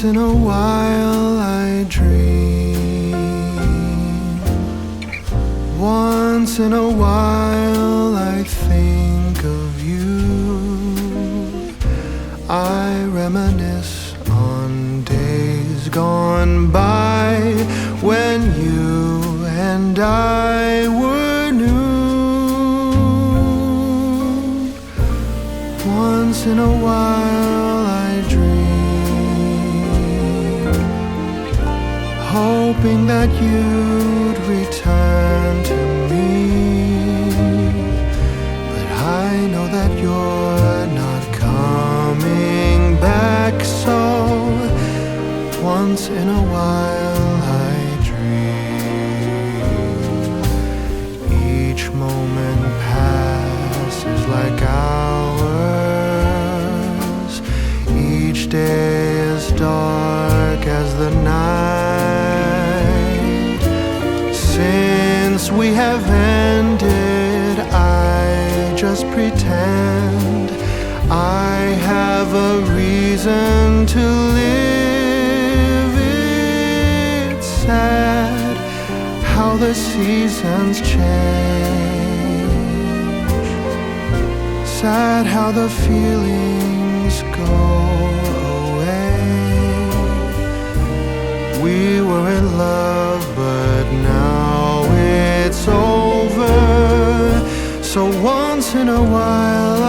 in a while I dream. Once in a while I think of you. I reminisce on days gone by when you and I were new. Once in a while I dream, hoping that you'd return to me. But I know that you're not coming back, so once in a while I dream. Each moment passes like hours. Each day is dark as the night. Since we have ended, I just pretend I have a reason to live. It's sad how the seasons change, sad how the feelings go away. We were in love, but now it's over. So once in a while